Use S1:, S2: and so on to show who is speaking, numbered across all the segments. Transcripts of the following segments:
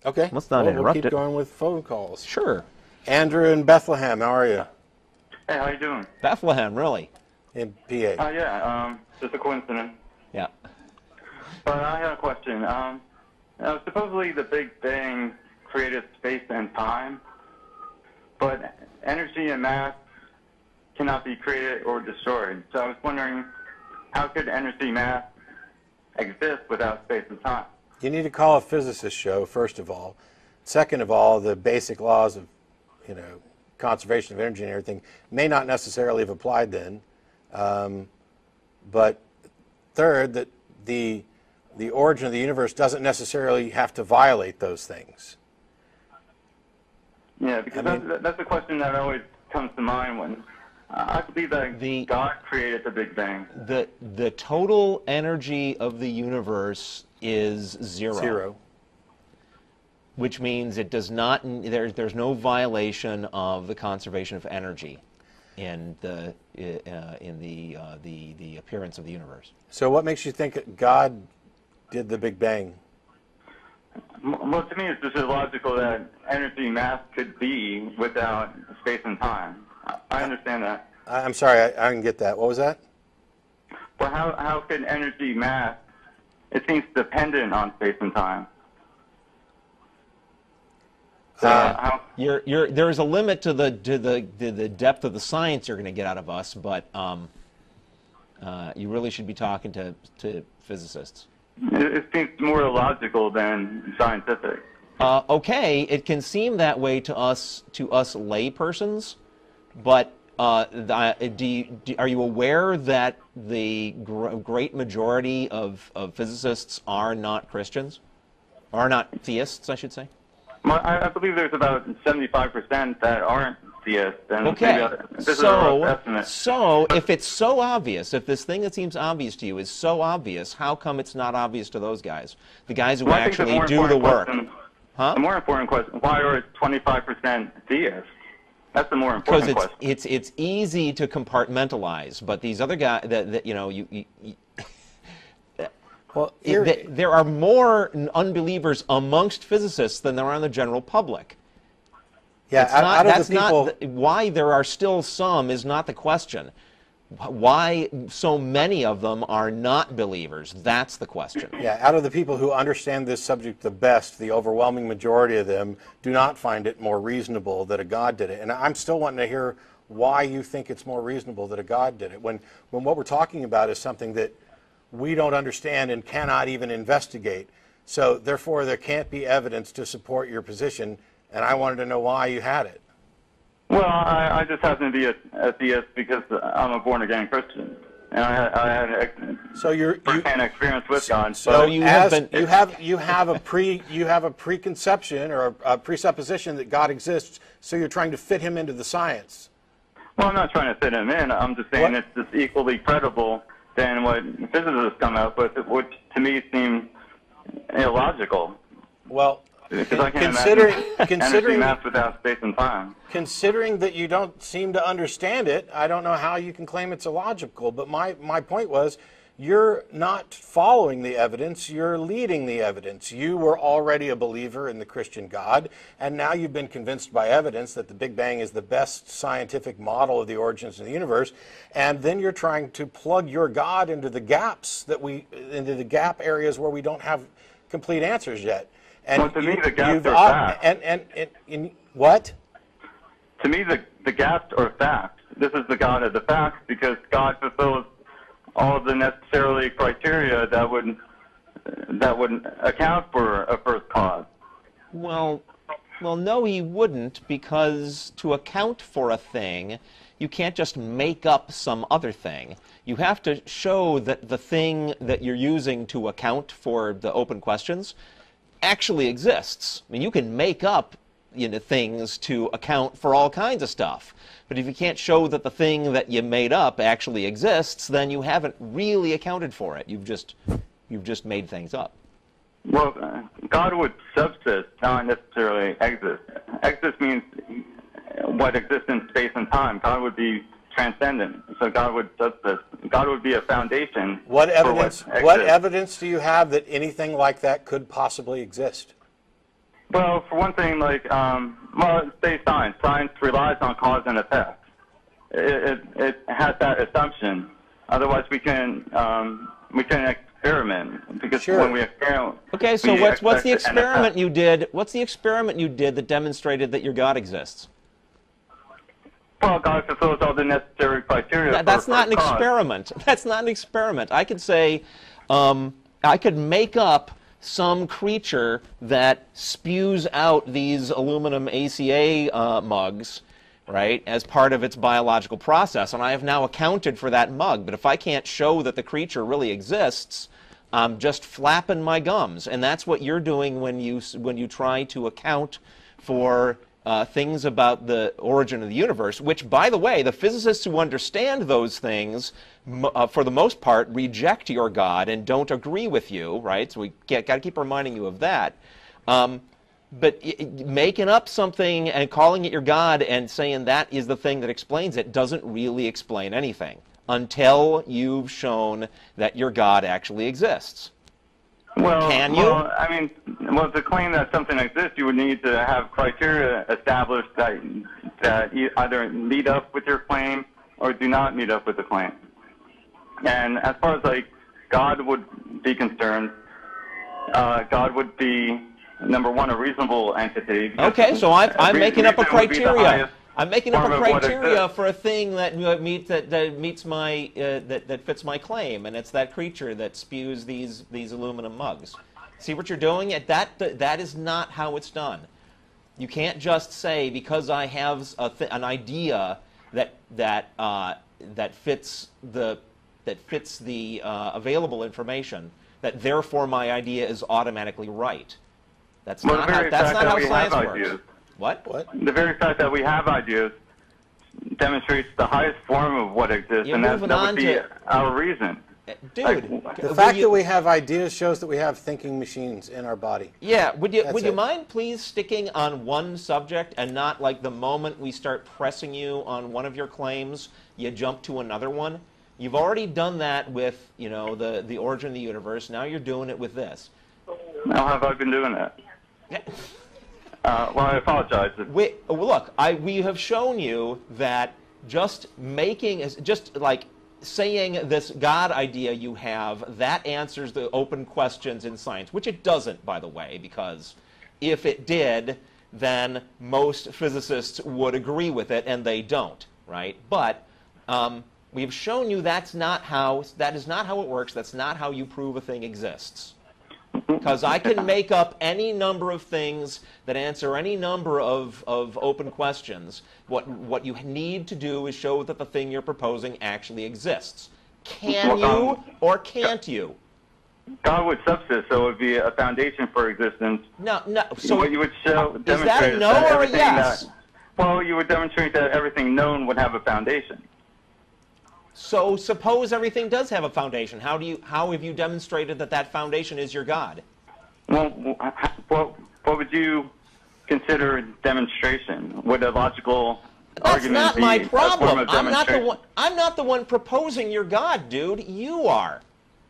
S1: Okay.
S2: Let's not
S1: We'll
S2: interrupt
S1: keep
S2: it.
S1: going with phone calls.
S2: Sure.
S1: Andrew in Bethlehem, how are you?
S3: Hey, how you doing?
S2: Bethlehem, really?
S1: In PA.
S3: Yeah, just a coincidence.
S2: Yeah.
S3: But I have a question. Supposedly the Big Bang created space and time, but energy and mass cannot be created or destroyed. So I was wondering, how could energy mass exist without space and time?
S1: You need to call a physicist show, first of all. Second of all, the basic laws of, conservation of energy and everything may not necessarily have applied then. But third, that the origin of the universe doesn't necessarily have to violate those things.
S3: Yeah, because that's the question that always comes to mind when I believe that God created the Big Bang.
S2: The total energy of the universe is zero.
S1: Zero.
S2: Which means it does not. There's no violation of the conservation of energy in the appearance of the universe.
S1: So what makes you think that God did the Big Bang?
S3: Well, to me, it's just illogical that energy mass could be without space and time. I understand that.
S1: I'm sorry, I didn't get that. What was that?
S3: Well, how could energy mass? It seems dependent on space and time.
S2: There's a limit to the depth of the science you're going to get out of us, but you really should be talking to physicists.
S3: It seems more illogical than scientific.
S2: Okay, it can seem that way to us laypersons, but are you aware that the great majority of physicists are not Christians, are not theists, I should say?
S3: Well, I believe there's about 75% that aren't theists. And
S2: okay,
S3: so
S2: if it's so obvious, if this thing that seems obvious to you is so obvious, how come it's not obvious to those guys, the guys who actually do the work?
S3: The more important question: why are 25% theists? That's the more important question.
S2: Because it's easy to compartmentalize, but these other guys,
S1: Well,
S2: there are more unbelievers amongst physicists than there are in the general public.
S1: Yeah,
S2: that's not why there are still some is not the question. Why so many of them are not believers? That's the question.
S1: Yeah, out of the people who understand this subject the best, the overwhelming majority of them do not find it more reasonable that a God did it. And I'm still wanting to hear why you think it's more reasonable that a God did it, when what we're talking about is something that we don't understand and cannot even investigate. So therefore, there can't be evidence to support your position, and I wanted to know why you had it.
S3: Well, I just happen to be a theist because I'm a born-again Christian, and I had first-hand experience with God.
S1: So you have a preconception or a presupposition that God exists. So you're trying to fit him into the science.
S3: Well, I'm not trying to fit him in. I'm just saying it's just equally credible than what physicists come up with, which to me seems illogical.
S1: Well,
S3: because I can't imagine energy mass without space and time.
S1: Considering that you don't seem to understand it, I don't know how you can claim it's illogical. But my point was, you're not following the evidence, you're leading the evidence. You were already a believer in the Christian God, and now you've been convinced by evidence that the Big Bang is the best scientific model of the origins of the universe, and then you're trying to plug your God into the gaps into the gap areas where we don't have complete answers yet. And
S3: well, to me, the gaps are facts.
S1: What?
S3: To me, the gaps are facts. This is the God of the facts because God fulfills all of the necessarily criteria that would account for a first cause.
S2: Well, no, he wouldn't, because to account for a thing, you can't just make up some other thing. You have to show that the thing that you're using to account for the open questions actually exists. I mean, you can make up things to account for all kinds of stuff. But if you can't show that the thing that you made up actually exists, then you haven't really accounted for it. You've just made things up.
S3: Well, God would subsist, not necessarily exist. Exist means what exists in space and time. God would be transcendent, so God would subsist. God would be a foundation.
S1: What evidence do you have that anything like that could possibly exist?
S3: Well, for one thing, like, well, say science. Science relies on cause and effect. It has that assumption. Otherwise, we can experiment, because
S1: Sure.
S3: when we experiment.
S2: Okay, so
S3: we
S2: what's the
S3: expect an
S2: experiment
S3: effect.
S2: you did? What's the experiment you did that demonstrated that your God exists?
S3: Well, God fulfills all the necessary criteria.
S2: That's
S3: for
S2: not an
S3: cause.
S2: experiment. That's not an experiment. I could say, I could make up some creature that spews out these aluminum ACA mugs, right, as part of its biological process, and I have now accounted for that mug. But if I can't show that the creature really exists, I'm just flapping my gums, and that's what you're doing when you try to account for things about the origin of the universe, which, by the way, the physicists who understand those things, for the most part, reject your God and don't agree with you, right? So we got to keep reminding you of that. But making up something and calling it your God and saying that is the thing that explains it doesn't really explain anything until you've shown that your God actually exists.
S3: Well,
S2: Can you?
S3: Well, I mean, well, to claim that something exists, you would need to have criteria established that either meet up with your claim or do not meet up with the claim. And as far as like God would be concerned, God would be, number one, a reasonable entity.
S2: Okay, so I'm making up a
S3: Reason would be the
S2: criteria.
S3: highest
S2: I'm making up a
S3: form of what
S2: criteria
S3: exists.
S2: for a thing that meets my that fits my claim, and it's that creature that spews these aluminum mugs. See what you're doing? That is not how it's done. You can't just say because I have an idea that fits the available information, that therefore my idea is automatically right. That's
S3: Well,
S2: not
S3: the
S2: how,
S3: very
S2: that's
S3: fact
S2: not
S3: that
S2: how
S3: we
S2: science
S3: have
S2: works.
S3: ideas.
S2: What?
S3: The very fact that we have ideas demonstrates the highest form of what exists,
S2: You're
S3: and that
S2: moving
S3: would
S2: on
S3: be
S2: to-
S3: our reason.
S2: Dude,
S1: The fact that we have ideas shows that we have thinking machines in our body.
S2: yeah, would you
S1: That's it.
S2: mind please sticking on one subject and not like the moment we start pressing you on one of your claims, you jump to another one? You've already done that with, you know, the origin of the universe. Now you're doing it with this.
S3: How have I been doing that?
S2: Yeah.
S3: Well, I apologize.
S2: Look, we have shown you that just like saying this God idea you have, that answers the open questions in science, which it doesn't, by the way, because if it did, then most physicists would agree with it, and they don't, right? But we've shown you that is not how it works. That's not how you prove a thing exists. Because I can make up any number of things that answer any number of open questions. What you need to do is show that the thing you're proposing actually exists. Can you or can't you?
S3: God would subsist, so it would be a foundation for existence.
S2: No. So
S3: what you would show,
S2: is
S3: demonstrate
S2: that a no
S3: that
S2: or a
S3: everything
S2: yes?
S3: well, you would demonstrate that everything known would have a foundation.
S2: So suppose everything does have a foundation. How have you demonstrated that that foundation is your God?
S3: Well, what would you consider demonstration? Would a logical
S2: That's
S3: argument
S2: not
S3: be
S2: my
S3: a form
S2: problem.
S3: of
S2: I'm not
S3: demonstration?
S2: the one proposing your God, dude. You are.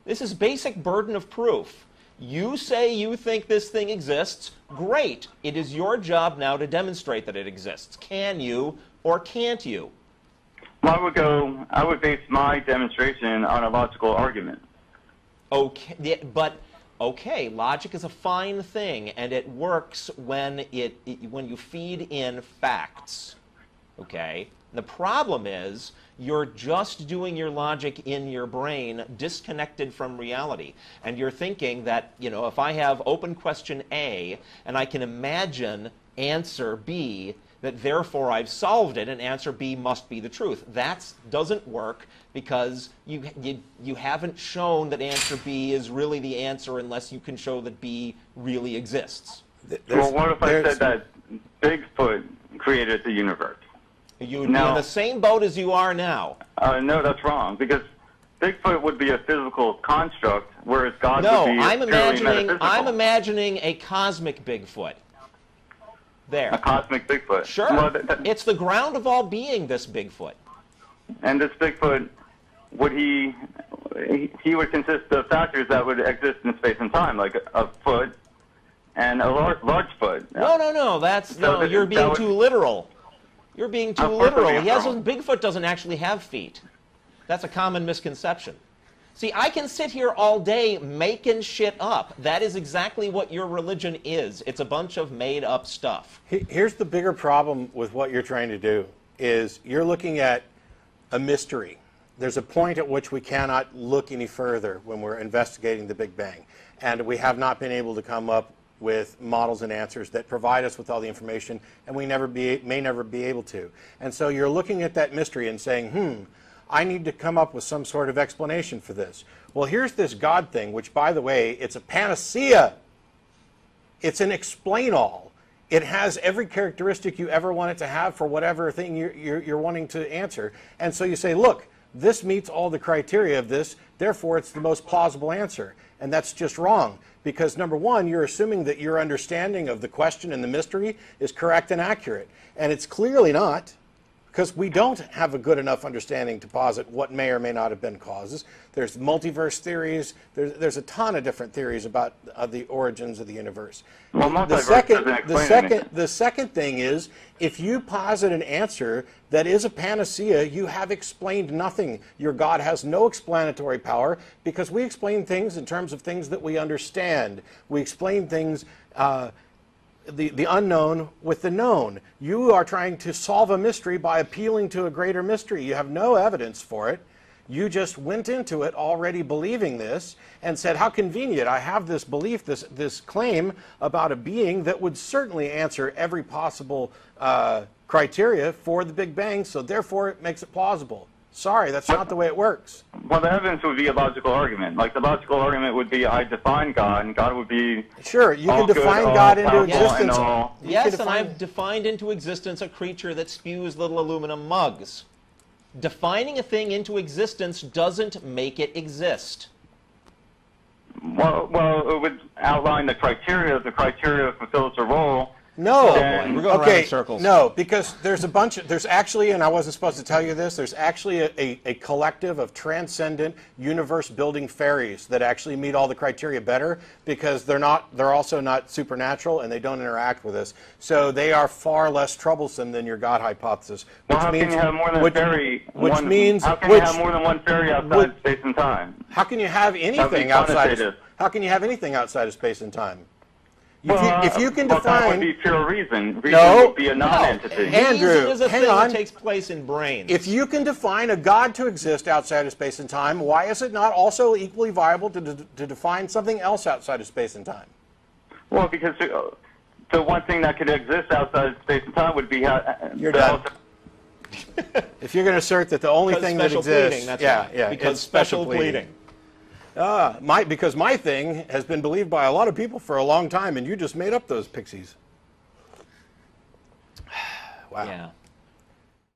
S2: This is basic burden of proof. You say you think this thing exists. Great. It is your job now to demonstrate that it exists. Can you or can't you?
S3: Well, I would base my demonstration on a logical argument.
S2: Okay, yeah, but okay, logic is a fine thing, and it works when when you feed in facts. Okay? The problem is you're just doing your logic in your brain disconnected from reality. And you're thinking that, you know, if I have open question A and I can imagine answer B, that therefore I've solved it and answer B must be the truth. That doesn't work because you haven't shown that answer B is really the answer unless you can show that B really exists.
S3: Well, what if I said that Bigfoot created the universe?
S2: You would be in the same boat as you are now.
S3: No, that's wrong, because Bigfoot would be a physical construct, whereas God
S2: No,
S3: would be purely metaphysical.
S2: I'm imagining a cosmic Bigfoot. There.
S3: A cosmic Bigfoot.
S2: Sure.
S3: Well,
S2: It's the ground of all being, this Bigfoot.
S3: and this Bigfoot, he would consist of factors that would exist in space and time, like a foot and a large foot.
S2: No. No, you're being too literal. You're being too literal. Bigfoot doesn't actually have feet. That's a common misconception. See, I can sit here all day making shit up. That is exactly what your religion is. It's a bunch of made-up stuff.
S1: Here's the bigger problem with what you're trying to do, is you're looking at a mystery. There's a point at which we cannot look any further when we're investigating the Big Bang. And we have not been able to come up with models and answers that provide us with all the information, and we may never be able to. And so you're looking at that mystery and saying, I need to come up with some sort of explanation for this. Well, here's this God thing, which, by the way, it's a panacea. It's an explain-all. It has every characteristic you ever want it to have for whatever thing you're wanting to answer. And so you say, look, this meets all the criteria of this, therefore it's the most plausible answer. And that's just wrong, because number one, you're assuming that your understanding of the question and the mystery is correct and accurate. And it's clearly not, because we don't have a good enough understanding to posit what may or may not have been causes. There's multiverse theories. There's a ton of different theories about the origins of the universe.
S3: Well,
S1: the second thing is, if you posit an answer that is a panacea, you have explained nothing. Your God has no explanatory power, because we explain things in terms of things that we understand. We explain things the unknown with the known. You are trying to solve a mystery by appealing to a greater mystery. You have no evidence for it. You just went into it already believing this and said, how convenient. I have this belief, this claim about a being that would certainly answer every possible criteria for the Big Bang, so therefore it makes it plausible. Sorry, that's not the way it works.
S3: Well, the evidence would be a logical argument. Like, the logical argument would be, I define God, and God would be...
S1: Sure, you can define God into existence.
S2: Yes, and I've defined into existence a creature that spews little aluminum mugs. Defining a thing into existence doesn't make it exist.
S3: Well, it would outline the criteria. If the criteria fulfills a role...
S1: No.
S2: We're going around in circles.
S1: No, because there's actually, and I wasn't supposed to tell you this, there's actually a collective of transcendent universe-building fairies that actually meet all the criteria better, because they're also not supernatural, and they don't interact with us. So they are far less troublesome than your God hypothesis.
S3: Well, how can you have more than a fairy?
S1: Which means...
S3: How can you have more than one fairy outside space and time?
S1: How can you have anything outside... How can you have anything outside of space and time? If you can define...
S3: that would be pure reason. Reason would be a non-entity.
S1: Andrew,
S2: reason is a
S1: hang
S2: thing
S1: on.
S2: that takes place in brains.
S1: If you can define a God to exist outside of space and time, why is it not also equally viable to define something else outside of space and time?
S3: Well, because the one thing that could exist outside of space and time would be...
S1: You're done. If you're going to assert that the only thing that exists...
S2: Because special pleading.
S1: Because my thing has been believed by a lot of people for a long time, and you just made up those pixies. Wow.
S2: Yeah.